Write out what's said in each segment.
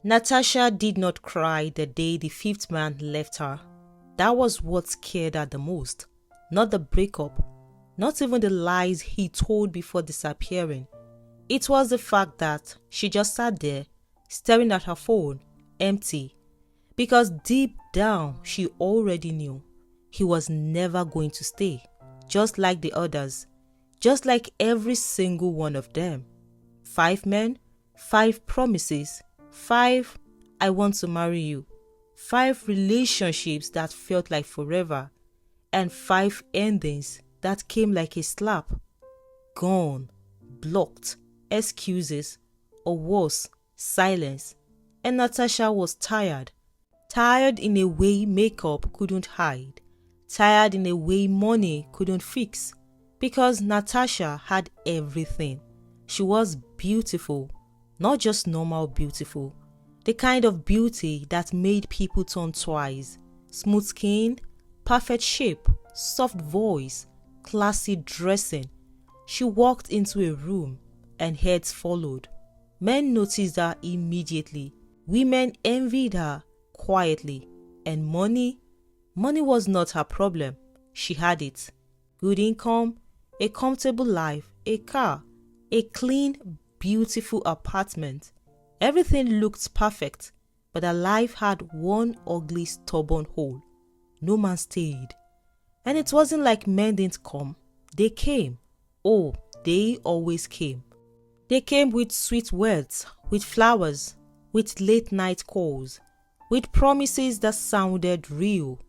Natasha did not cry the day the fifth man left her. That was what scared her the most. Not the breakup, not even the lies he told before disappearing. It was the fact that she just sat there, staring at her phone, empty. Because deep down, she already knew he was never going to stay, just like the others, just like every single one of them. 5 men, 5 promises, 5 I want to marry you, 5 relationships that felt like forever, and 5 endings that came like a slap. Gone, blocked, excuses, or worse, silence. And Natasha was tired. Tired in a way makeup couldn't hide. Tired in a way money couldn't fix. Because Natasha had everything. She was beautiful. Not just normal beautiful. The kind of beauty that made people turn twice. Smooth skin, perfect shape, soft voice, classy dressing. She walked into a room and heads followed. Men noticed her immediately. Women envied her quietly. And money was not her problem. She had it. Good income, a comfortable life, a car, a clean, beautiful apartment. Everything looked perfect, but her life had one ugly, stubborn hole. No man stayed. And it wasn't like men didn't come. They came. Oh, they always came. They came with sweet words, with flowers, with late night calls, with promises that sounded real.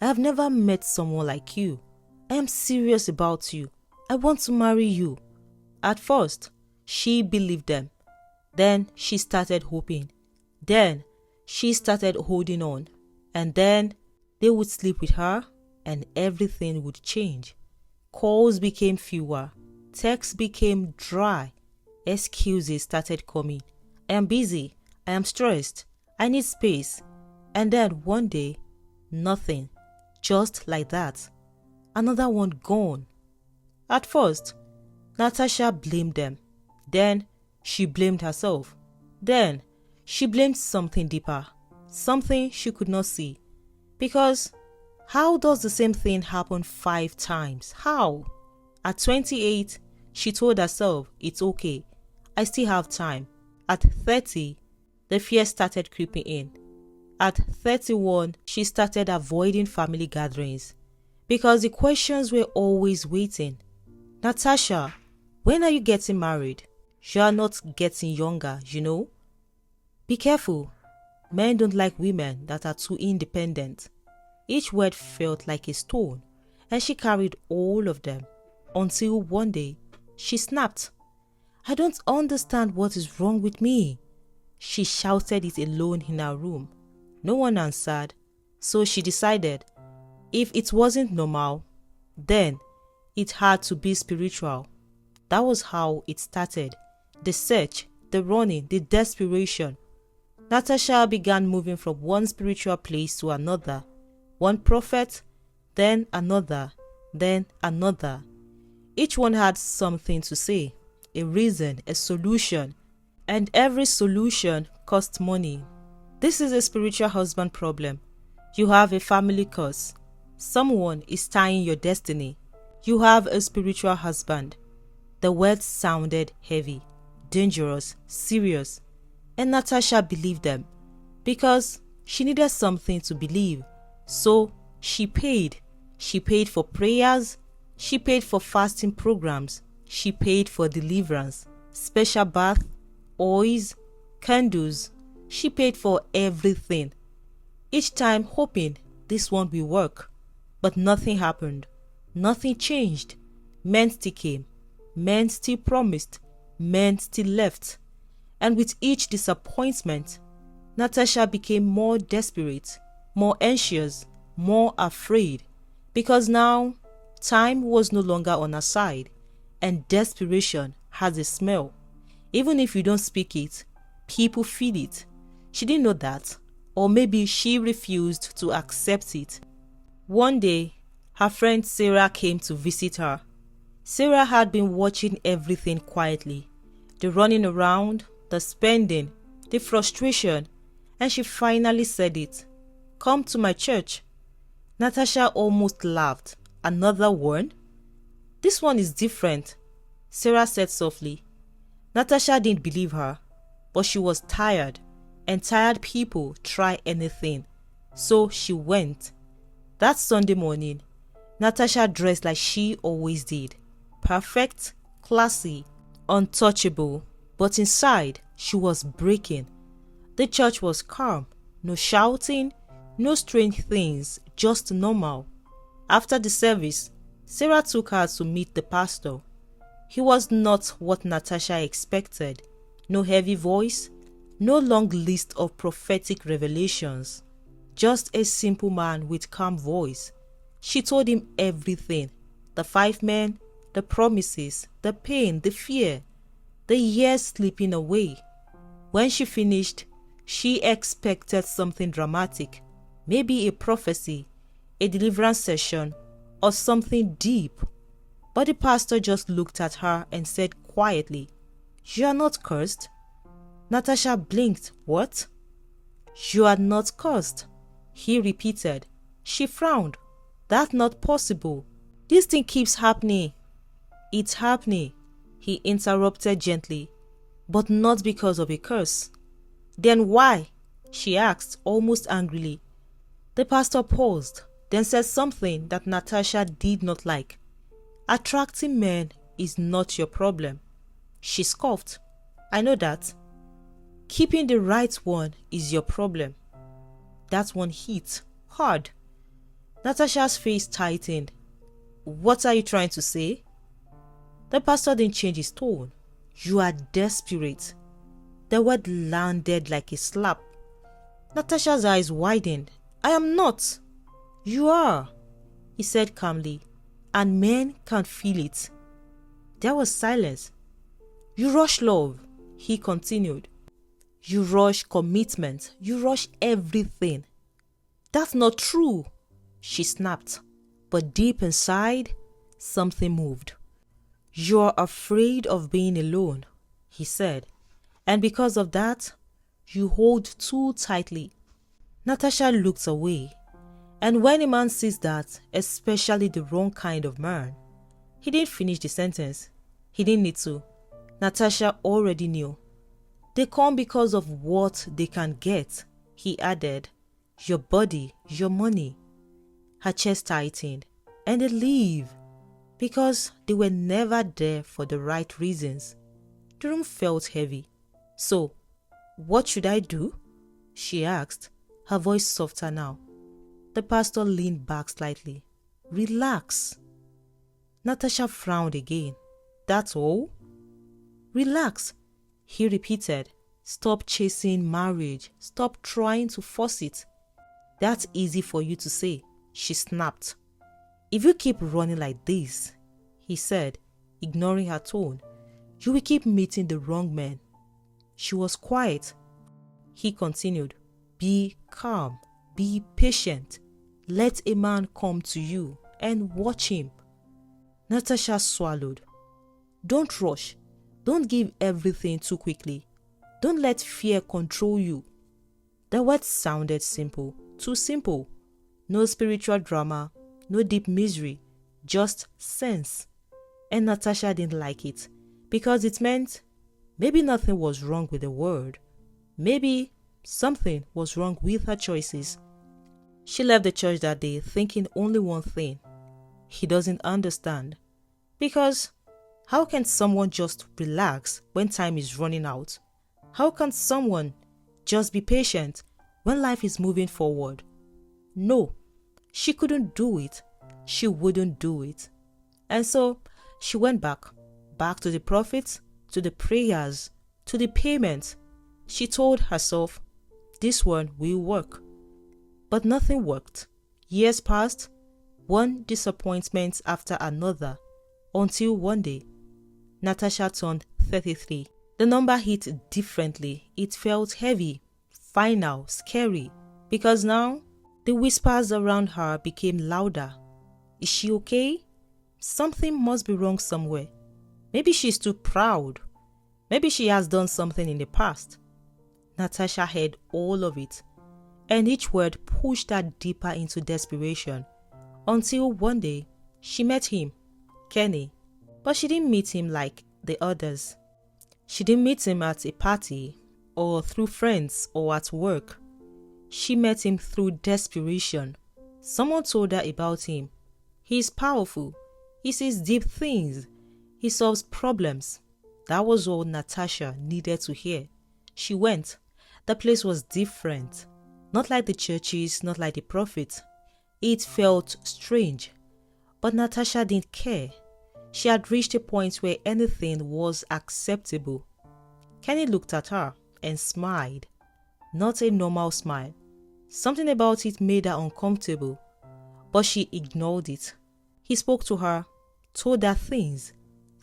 I have never met someone like you. I am serious about you. I want to marry you. At first, she believed them. Then she started hoping. Then she started holding on. And then they would sleep with her and everything would change. Calls became fewer. Texts became dry. Excuses started coming. I am busy. I am stressed. I need space. And then one day, nothing. Just like that. Another one gone. At first, Natasha blamed them. Then she blamed herself. Then she blamed something deeper. Something she could not see. Because how does the same thing happen 5 times? How? At 28, she told herself, it's okay. I still have time. At 30, the fear started creeping in. At 31, she started avoiding family gatherings because the questions were always waiting. Natasha, when are you getting married? You are not getting younger, you know. Be careful. Men don't like women that are too independent. Each word felt like a stone, and she carried all of them until one day she snapped. I don't understand what is wrong with me. She shouted it alone in her room. No one answered, so she decided if it wasn't normal, then it had to be spiritual. That was how it started. The search, the running, the desperation. Natasha began moving from one spiritual place to another. One prophet, then another, then another. Each one had something to say, a reason, a solution. And every solution cost money. This is a spiritual husband problem. You have a family curse. Someone is tying your destiny. You have a spiritual husband. The words sounded heavy, dangerous, serious. And Natasha believed them because she needed something to believe. So she paid. She paid for prayers. She paid for fasting programs. She paid for deliverance, special bath, oils, candles. She paid for everything. Each time hoping this one will work. But nothing happened. Nothing changed. Men still came. Men still promised. Men still left. And with each disappointment, Natasha became more desperate, more anxious, more afraid. Because now, time was no longer on her side. And desperation has a smell. Even if you don't speak it, people feel it. She didn't know that. Or maybe she refused to accept it. One day, her friend Sarah came to visit her. Sarah had been watching everything quietly. The running around, the spending, the frustration, and she finally said it. "Come to my church." Natasha almost laughed. "Another one?" "This one is different," Sarah said softly. Natasha didn't believe her, but she was tired, and tired people try anything. So she went. That Sunday morning, Natasha dressed like she always did. Perfect, classy, untouchable, but inside she was breaking. The church was calm, no shouting, no strange things, just normal. After the service, Sarah took her to meet the pastor. He was not what Natasha expected. No heavy voice, no long list of prophetic revelations. Just a simple man with calm voice. She told him everything. The 5 men, the promises, the pain, the fear, the years slipping away. When she finished, she expected something dramatic. Maybe a prophecy, a deliverance session, or something deep. But the pastor just looked at her and said quietly, "You are not cursed." Natasha blinked. "What?" "You are not cursed," he repeated. She frowned. "That's not possible. This thing keeps happening." "It's happening," he interrupted gently, "but not because of a curse." "Then why?" she asked almost angrily. The pastor paused, then said something that Natasha did not like. "Attracting men is not your problem." She scoffed. "I know that. Keeping the right one is your problem." That one hit hard. Natasha's face tightened. "What are you trying to say?" The pastor didn't change his tone. "You are desperate." The word landed like a slap. Natasha's eyes widened. "I am not." "You are," he said calmly, "and men can feel it." There was silence. "You rush love," he continued. "You rush commitment. You rush everything." "That's not true," she snapped. But deep inside, something moved. "You're afraid of being alone," he said. "And because of that, you hold too tightly." Natasha looked away. And when a man sees that, especially the wrong kind of man, he didn't finish the sentence. He didn't need to. Natasha already knew. "They come because of what they can get," he added. "Your body, your money." Her chest tightened. "And they leave because they were never there for the right reasons." The room felt heavy. "So, what should I do?" she asked, her voice softer now. The pastor leaned back slightly. "Relax." Natasha frowned again. "That's all?" "Relax," he repeated. "Stop chasing marriage. Stop trying to force it." "That's easy for you to say," she snapped. "If you keep running like this," he said, ignoring her tone, "you will keep meeting the wrong men." She was quiet. He continued, "Be calm. Be patient. Let a man come to you and watch him." Natasha swallowed. "Don't rush. Don't give everything too quickly. Don't let fear control you." The words sounded simple, too simple. No spiritual drama, no deep misery, just sense. And Natasha didn't like it because it meant maybe nothing was wrong with the world. Maybe something was wrong with her choices. She left the church that day thinking only one thing. He doesn't understand. Because how can someone just relax when time is running out? How can someone just be patient when life is moving forward? No, she couldn't do it. She wouldn't do it. And so she went back to the prophets, to the prayers, to the payment. She told herself, this one will work. But nothing worked. Years passed, one disappointment after another, until one day, Natasha turned 33. The number hit differently. It felt heavy, final, scary, because now the whispers around her became louder. Is she okay? Something must be wrong somewhere. Maybe she's too proud. Maybe she has done something in the past. Natasha heard all of it, and each word pushed her deeper into desperation, until one day she met him, Kenny. But she didn't meet him like the others. She didn't meet him at a party, or through friends, or at work. She met him through desperation. Someone told her about him. He is powerful. He sees deep things. He solves problems. That was all Natasha needed to hear. She went. The place was different. Not like the churches, not like the prophets. It felt strange. But Natasha didn't care. She had reached a point where anything was acceptable. Kenny looked at her and smiled. Not a normal smile. Something about it made her uncomfortable, but she ignored it. He spoke to her, told her things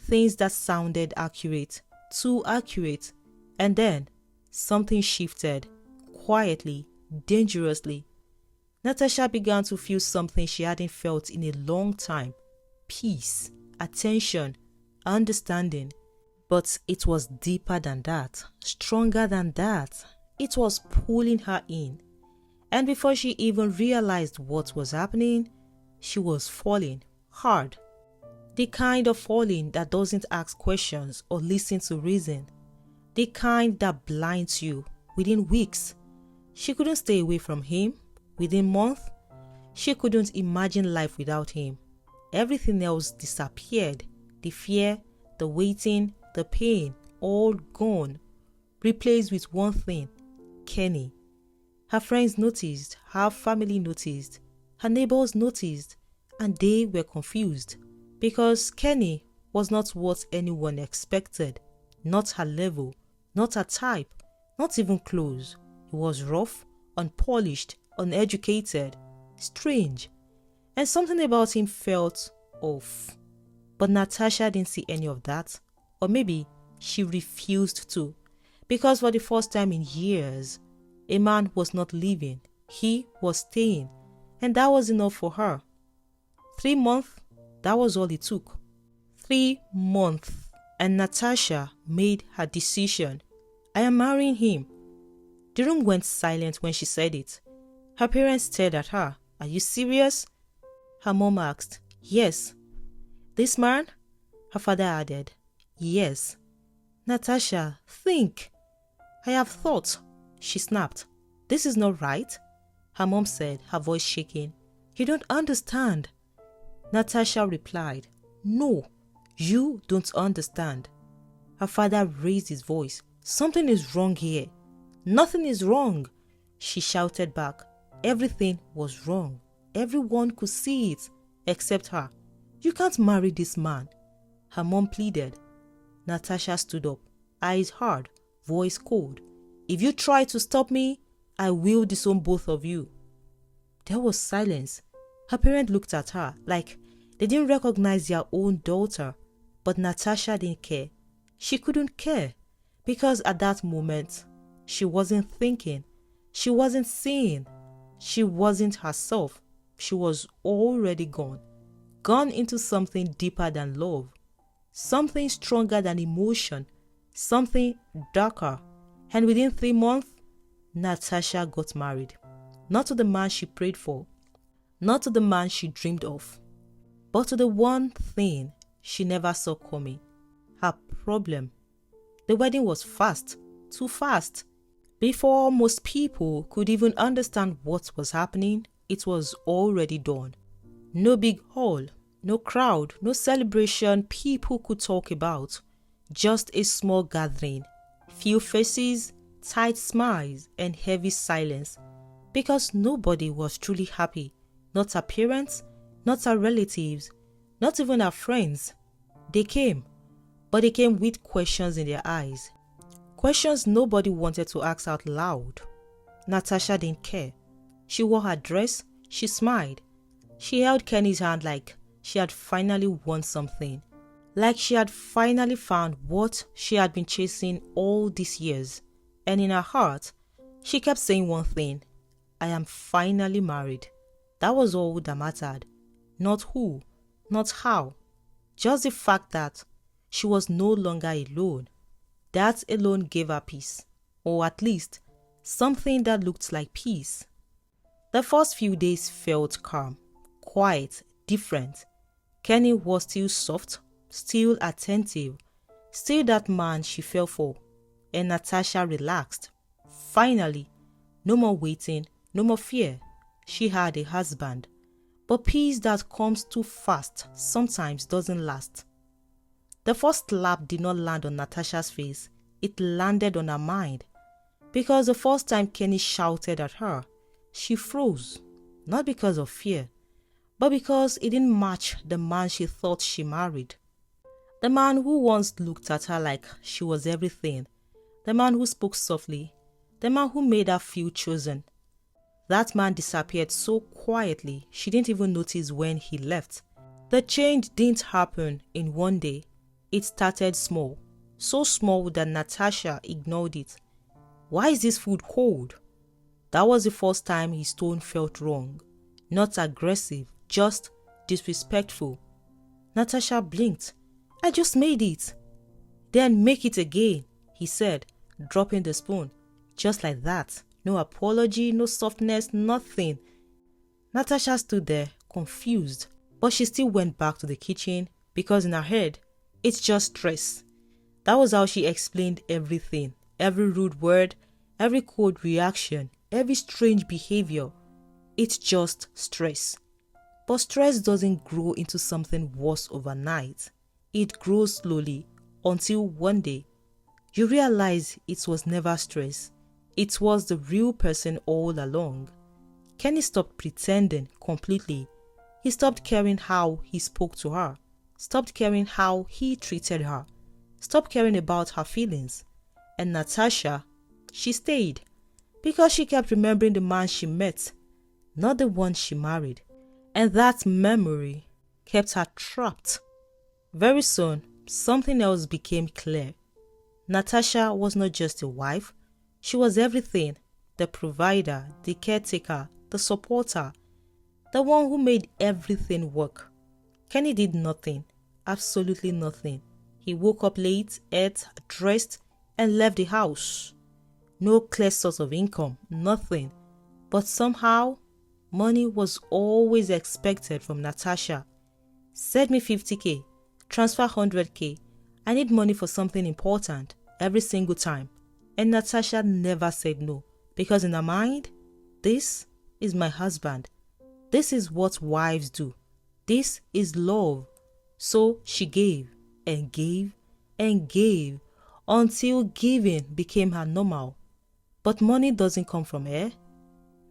that sounded accurate, too accurate, and then something shifted, quietly, dangerously. Natasha began to feel something she hadn't felt in a long time. Peace, attention, understanding. But it was deeper than that, stronger than that. It was pulling her in. And before she even realized what was happening, she was falling hard. The kind of falling that doesn't ask questions or listen to reason. The kind that blinds you within weeks. She couldn't stay away from him within months. She couldn't imagine life without him. Everything else disappeared. The fear, the waiting, the pain, all gone. Replaced with one thing, Kenny. Her friends noticed, her family noticed, her neighbors noticed, and they were confused. Because Kenny was not what anyone expected. Not her level, not her type, not even close. He was rough, unpolished, uneducated, strange. And something about him felt off. But Natasha didn't see any of that. Or maybe she refused to. Because for the first time in years, a man was not leaving. He was staying. And that was enough for her. 3 months, that was all it took. 3 months. And Natasha made her decision. I am marrying him. The room went silent when she said it. Her parents stared at her. Are you serious? Her mom asked. Yes. This man? Her father added. Yes. Natasha, think. I have thought. She snapped. This is not right. Her mom said, her voice shaking. You don't understand. Natasha replied. No, you don't understand. Her father raised his voice. Something is wrong here. Nothing is wrong. She shouted back. Everything was wrong. Everyone could see it, except her. You can't marry this man. Her mom pleaded. Natasha stood up, eyes hard, voice cold. If you try to stop me, I will disown both of you. There was silence. Her parents looked at her like they didn't recognize their own daughter. But Natasha didn't care. She couldn't care. Because at that moment, she wasn't thinking. She wasn't seeing. She wasn't herself. She was already gone. Gone into something deeper than love. Something stronger than emotion. Something darker. And within 3 months, Natasha got married. Not to the man she prayed for. Not to the man she dreamed of. But to the one thing she never saw coming. Her problem. The wedding was fast. Too fast. Before most people could even understand what was happening, it was already done. No big hall, no crowd, no celebration people could talk about. Just a small gathering. Few faces, tight smiles, and heavy silence. Because nobody was truly happy. Not her parents, not her relatives, not even her friends. They came, but they came with questions in their eyes. Questions nobody wanted to ask out loud. Natasha didn't care. She wore her dress, she smiled. She held Kenny's hand like she had finally won something. Like she had finally found what she had been chasing all these years. And in her heart, she kept saying one thing. I am finally married. That was all that mattered. Not who, not how. Just the fact that she was no longer alone. That alone gave her peace. Or at least something that looked like peace. The first few days felt calm, quiet, different. Kenny was still soft, still attentive, still that man she fell for. And Natasha relaxed. Finally, no more waiting, no more fear. She had a husband. But peace that comes too fast sometimes doesn't last. The first slap did not land on Natasha's face, it landed on her mind. Because the first time Kenny shouted at her, she froze, not because of fear, but because it didn't match the man she thought she married. The man who once looked at her like she was everything, the man who spoke softly, the man who made her feel chosen. That man disappeared so quietly she didn't even notice when he left. The change didn't happen in one day. It started small, so small that Natasha ignored it. Why is this food cold? That was the first time his tone felt wrong. Not aggressive, just disrespectful. Natasha blinked. I just made it. Then make it again, he said, dropping the spoon. Just like that. No apology, no softness, nothing. Natasha stood there, confused, but she still went back to the kitchen because in her head, it's just stress. That was how she explained everything. Every rude word, every cold reaction, every strange behavior. It's just stress. But stress doesn't grow into something worse overnight. It grows slowly until one day you realize it was never stress. It was the real person all along. Kenny stopped pretending completely. He stopped caring how he spoke to her, stopped caring how he treated her, stopped caring about her feelings. And Natasha, she stayed because she kept remembering the man she met, not the one she married. And that memory kept her trapped. Very soon, something else became clear. Natasha was not just a wife, she was everything, the provider, the caretaker, the supporter, the one who made everything work. Kenny did nothing, absolutely nothing. He woke up late, ate, dressed, and left the house. No clear source of income, nothing. But somehow, money was always expected from Natasha. Send me 50k, transfer 100k. I need money for something important every single time. And Natasha never said no, because in her mind, this is my husband. This is what wives do. This is love. So she gave and gave and gave until giving became her normal. But money doesn't come from her.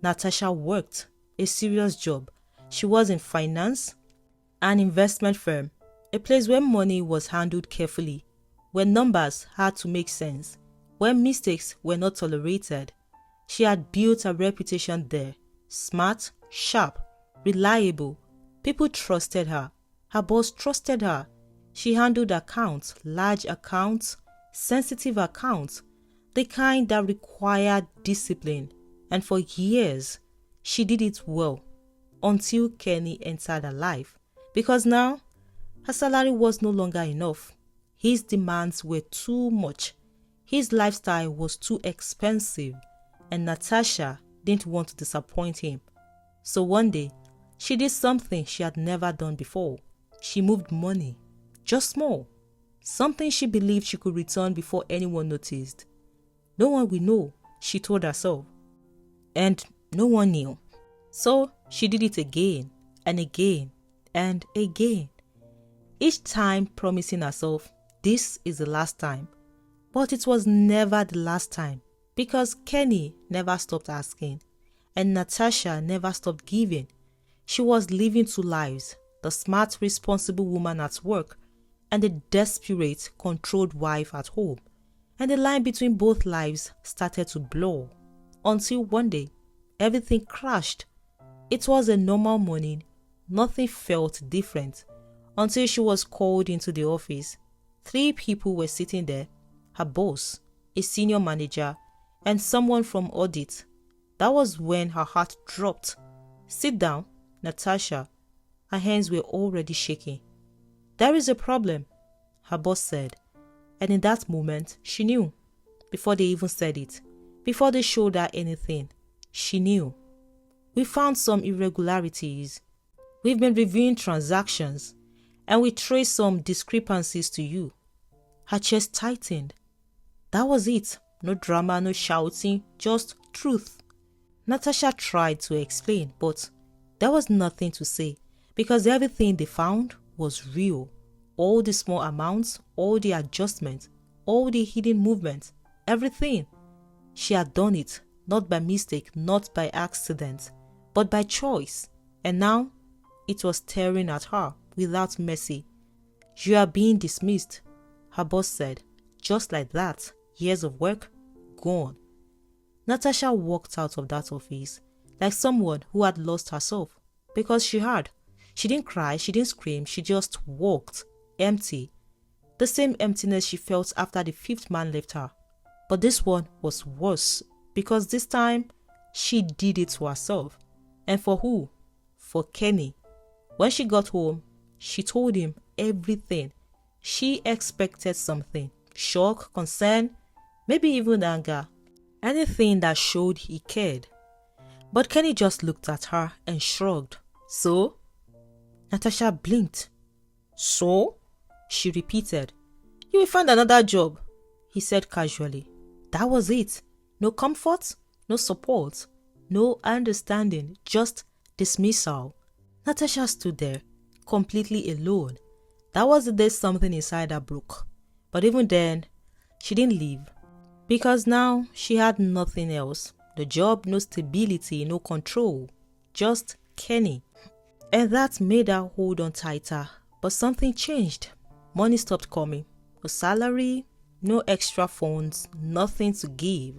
Natasha worked a serious job. She was in finance, an investment firm, a place where money was handled carefully, where numbers had to make sense, where mistakes were not tolerated. She had built a reputation there. Smart, sharp, reliable. People trusted her. Her boss trusted her. She handled accounts, large accounts, sensitive accounts, the kind that required discipline. And for years, she did it well until Kenny entered her life. Because now, her salary was no longer enough. His demands were too much. His lifestyle was too expensive, and Natasha didn't want to disappoint him. So one day, she did something she had never done before. She moved money, just small, something she believed she could return before anyone noticed. No one will know, she told herself. And no one knew. So she did it again and again and again. Each time promising herself, this is the last time. But it was never the last time because Kenny never stopped asking and Natasha never stopped giving. She was living two lives, the smart, responsible woman at work and the desperate, controlled wife at home. And the line between both lives started to blur until one day, everything crashed. It was a normal morning. Nothing felt different until she was called into the office. 3 people were sitting there. Her boss, a senior manager, and someone from audit. That was when her heart dropped. Sit down, Natasha. Her hands were already shaking. There is a problem, her boss said. And in that moment, she knew. Before they even said it, Before they showed her anything, she knew. We found some irregularities. We've been reviewing transactions, and we traced some discrepancies to you. Her chest tightened. That was it. No drama, no shouting, just truth. Natasha tried to explain, but there was nothing to say because everything they found was real. All the small amounts, all the adjustments, all the hidden movements, everything. She had done it, not by mistake, not by accident, but by choice. And now, it was staring at her without mercy. You are being dismissed, her boss said. Just like that, years of work, gone. Natasha walked out of that office like someone who had lost herself because she had. She didn't cry, she didn't scream, she just walked, empty. The same emptiness she felt after the fifth man left her. But this one was worse because this time she did it to herself. And for who? For Kenny. When she got home, she told him everything. She expected something. Shock, concern, maybe even anger. Anything that showed he cared. But Kenny just looked at her and shrugged. So? Natasha blinked. So? She repeated. You will find another job, he said casually. That was it. No comfort, no support, no understanding, just dismissal. Natasha stood there, completely alone. That was the day something inside her broke. But even then, she didn't leave. Because now she had nothing else. No job, no stability, no control. Just Kenny. And that made her hold on tighter. But something changed. Money stopped coming. No salary, no extra funds, nothing to give.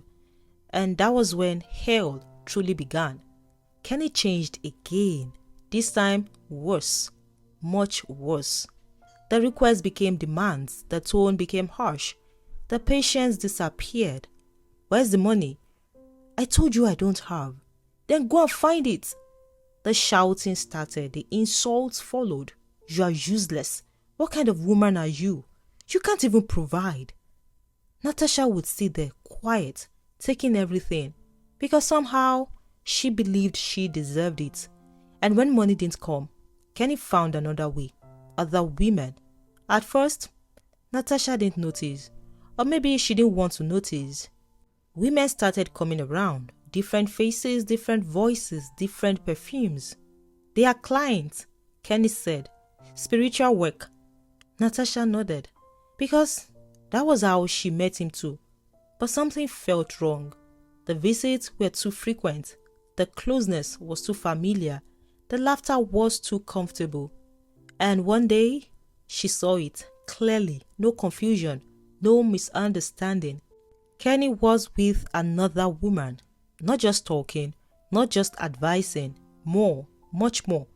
And that was when hell truly began. Kenny changed again. This time, worse. Much worse. The requests became demands. The tone became harsh. The patience disappeared. Where's the money? I told you I don't have. Then go and find it. The shouting started. The insults followed. You are useless. What kind of woman are you? You can't even provide. Natasha would sit there, quiet, taking everything, because somehow she believed she deserved it. And when money didn't come, Kenny found another way. Other women. At first, Natasha didn't notice. Or maybe she didn't want to notice. Women started coming around. Different faces, different voices, different perfumes. They are clients, Kenny said. Spiritual work. Natasha nodded. Because that was how she met him too. But something felt wrong. The visits were too frequent. The closeness was too familiar. The laughter was too comfortable. And one day, she saw it clearly. No confusion. No misunderstanding. Kenny was with another woman. Not just talking. Not just advising. More. Much more.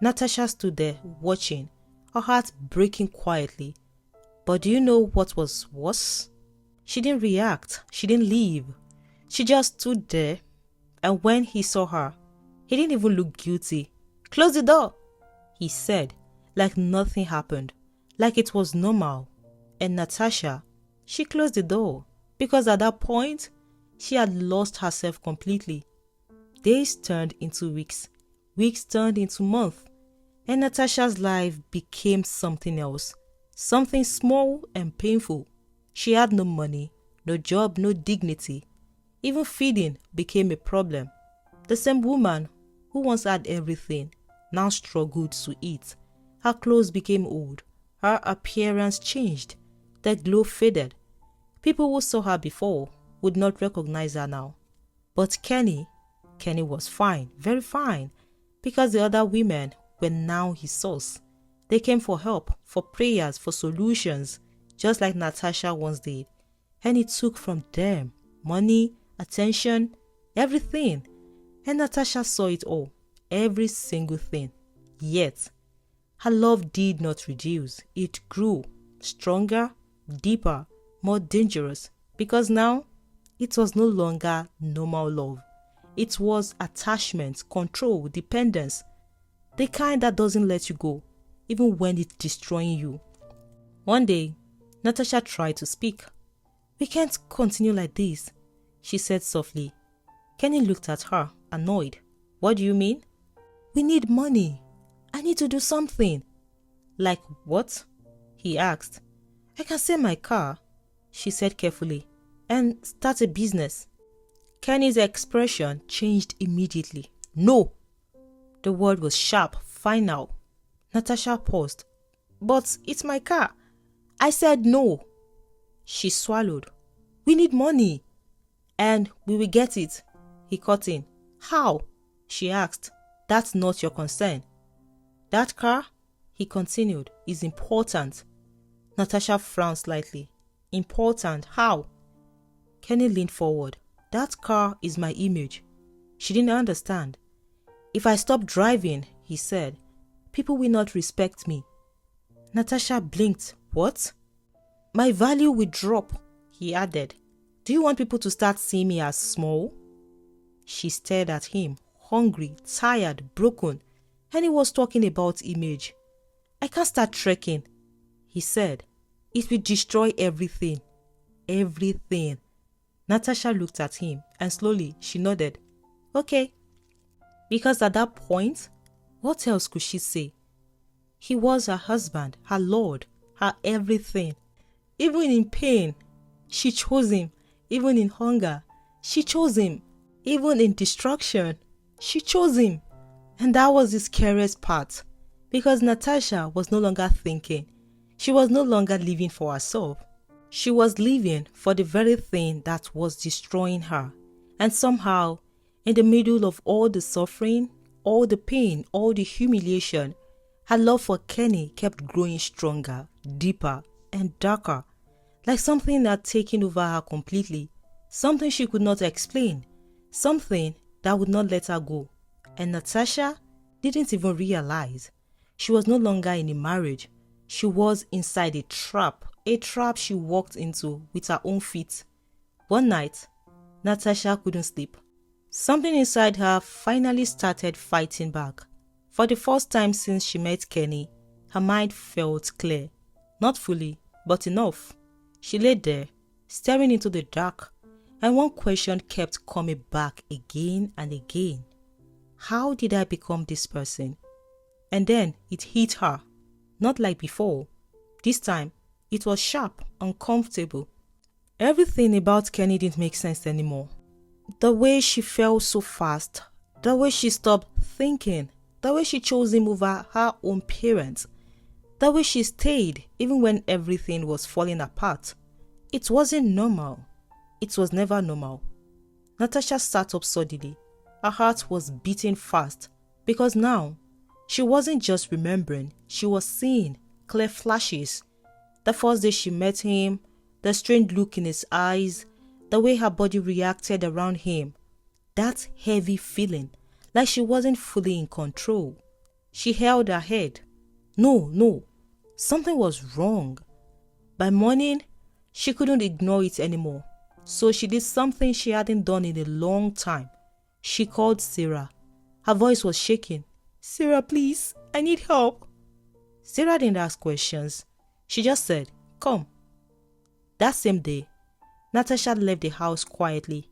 Natasha stood there watching. Her heart breaking quietly. But do you know what was worse? She didn't react. She didn't leave. She just stood there. And when he saw her, he didn't even look guilty. Close the door, he said, like nothing happened. Like it was normal. And Natasha, she closed the door. Because at that point, she had lost herself completely. Days turned into weeks. Weeks turned into months. And Natasha's life became something else. Something small and painful. She had no money, no job, no dignity. Even feeding became a problem. The same woman who once had everything now struggled to eat. Her clothes became old. Her appearance changed. The glow faded. People who saw her before would not recognize her now. But Kenny was fine, very fine, because the other women were now his source. They came for help, for prayers, for solutions, just like Natasha once did. And he took from them money, attention, everything. And Natasha saw it all, every single thing. Yet, her love did not reduce. It grew, stronger, deeper, more dangerous, because now it was no longer normal love. It was attachment, control, dependence, the kind that doesn't let you go, even when it's destroying you. One day, Natasha tried to speak. We can't continue like this. she said softly. Kenny looked at her, annoyed. What do you mean? We need money. I need to do something. Like what? He asked. I can sell my car, she said carefully, and start a business. Kenny's expression changed immediately. No! The word was sharp, final. Natasha paused. But it's my car. I said no. She swallowed. We need money. And we will get it. He cut in. How? She asked. That's not your concern. That car, he continued, is important. Natasha frowned slightly. Important? How? Kenny leaned forward. That car is my image. She didn't understand. If I stop driving, he said, people will not respect me. Natasha blinked. What? My value will drop, he added. Do you want people to start seeing me as small? She stared at him, hungry, tired, broken, and he was talking about image. I can't start trekking, he said. It will destroy everything. Everything. Natasha looked at him and slowly she nodded. Okay. Because at that point, what else could she say? He was her husband, her lord, her everything. Even in pain, she chose him. Even in hunger, she chose him. Even in destruction, she chose him. And that was the scariest part, because Natasha was no longer thinking. She was no longer living for herself. She was living for the very thing that was destroying her. And somehow, in the middle of all the suffering, all the pain, all the humiliation, her love for Kenny kept growing stronger, deeper, and darker. Like something that had taken over her completely. Something she could not explain. Something that would not let her go. And Natasha didn't even realize. She was no longer in a marriage. She was inside a trap she walked into with her own feet. One night, Natasha couldn't sleep. Something inside her finally started fighting back. For the first time since she met Kenny, her mind felt clear. Not fully, but enough. She lay there, staring into the dark, and one question kept coming back again and again. How did I become this person? And then it hit her. Not like before. This time, it was sharp, uncomfortable. Everything about Kenny didn't make sense anymore. The way she fell so fast, the way she stopped thinking, the way she chose him over her own parents, the way she stayed even when everything was falling apart. It wasn't normal. It was never normal. Natasha sat up suddenly. Her heart was beating fast because now she wasn't just remembering, she was seeing clear flashes. The first day she met him, the strange look in his eyes, the way her body reacted around him, that heavy feeling like she wasn't fully in control. She held her head. No, something was wrong. By morning, she couldn't ignore it anymore. So she did something she hadn't done in a long time. She called Sarah. Her voice was shaking. Sarah, please, I need help. Sarah didn't ask questions. She just said, come. That same day, Natasha left the house quietly.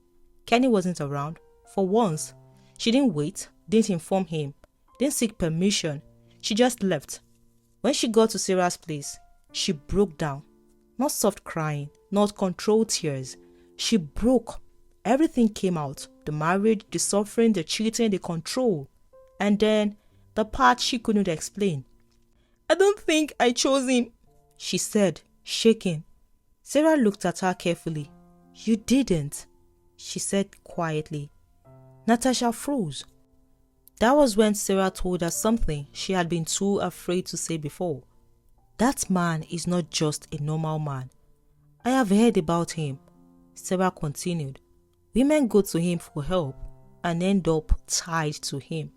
Kenny wasn't around. For once, she didn't wait, didn't inform him, didn't seek permission. She just left. When she got to Sarah's place, she broke down. Not soft crying, not controlled tears. She broke. Everything came out. The marriage, the suffering, the cheating, the control. And then, the part she couldn't explain. I don't think I chose him, she said, shaking. Sarah looked at her carefully. You didn't, she said quietly. Natasha froze. That was when Sarah told her something she had been too afraid to say before. That man is not just a normal man. I have heard about him, Sarah continued. Women go to him for help and end up tied to him.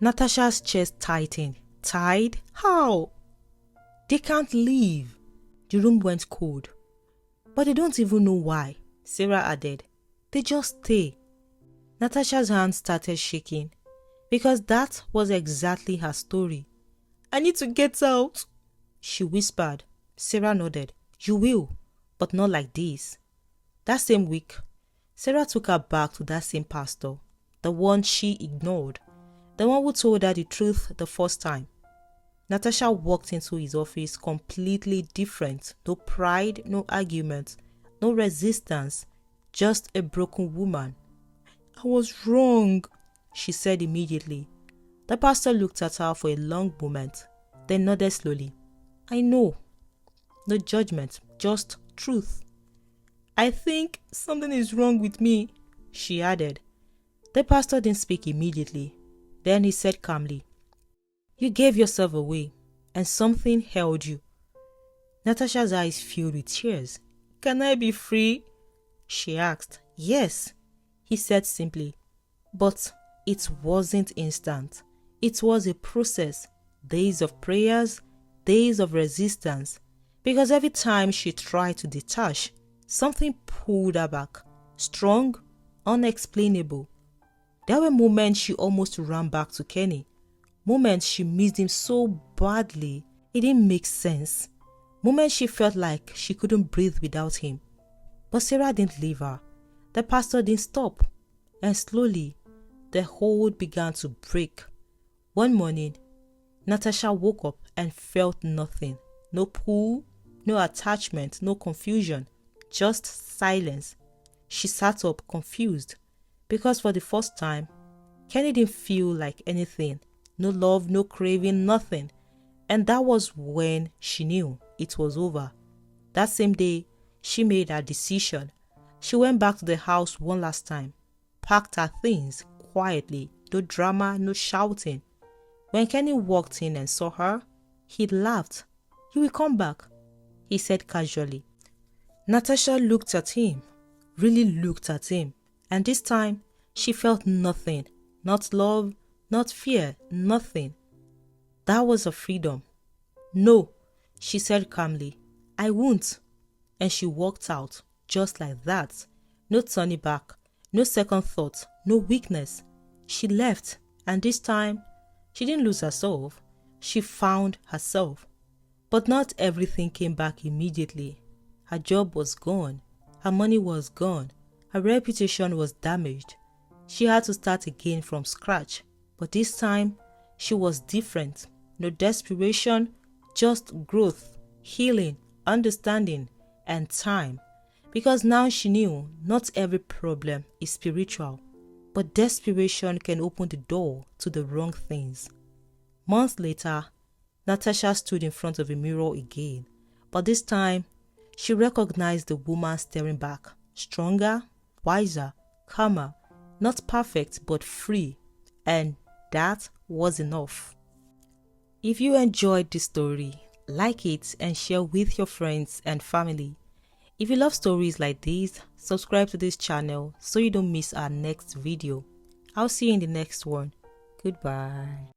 Natasha's chest tightened. Tied? How? They can't leave. The room went cold. But they don't even know why, Sarah added. They just stay. Natasha's hands started shaking because that was exactly her story. I need to get out, she whispered. Sarah nodded. You will, but not like this. That same week, Sarah took her back to that same pastor, the one she ignored, the one who told her the truth the first time. Natasha walked into his office completely different. No pride, no argument, no resistance, just a broken woman. "I was wrong," she said immediately. The pastor looked at her for a long moment, then nodded slowly. "I know." No judgment, just truth. "I think something is wrong with me," she added. The pastor didn't speak immediately. Then he said calmly, "You gave yourself away, and something held you." Natasha's eyes filled with tears. "Can I be free?" she asked. "Yes," he said simply. But it wasn't instant. It was a process. Days of prayers, days of resistance. Because every time she tried to detach, something pulled her back. Strong, unexplainable. There were moments she almost ran back to Kenny. Moments she missed him so badly, it didn't make sense. Moments she felt like she couldn't breathe without him. But Sarah didn't leave her. The pastor didn't stop. And slowly, the hold began to break. One morning, Natasha woke up and felt nothing. No pull, no attachment, no confusion, just silence. She sat up confused because for the first time, Kenny didn't feel like anything. No love, no craving, nothing. And that was when she knew it was over. That same day, she made her decision. She went back to the house one last time, packed her things quietly, no drama, no shouting. When Kenny walked in and saw her, he laughed. "You will come back," he said casually. Natasha looked at him, really looked at him, and this time she felt nothing, not love, not fear, nothing. That was her freedom. "No," she said calmly, "I won't." And she walked out, just like that. No turning back, no second thought, no weakness. She left, and this time, she didn't lose herself. She found herself. But not everything came back immediately. Her job was gone. Her money was gone. Her reputation was damaged. She had to start again from scratch. But this time, she was different. No desperation, just growth, healing, understanding, and time. Because now she knew not every problem is spiritual, but desperation can open the door to the wrong things. Months later, Natasha stood in front of a mirror again, but this time, she recognized the woman staring back, stronger, wiser, calmer, not perfect but free, and that was enough. If you enjoyed this story, like it and share with your friends and family. If you love stories like these, subscribe to this channel so you don't miss our next video. I'll see you in the next one. Goodbye.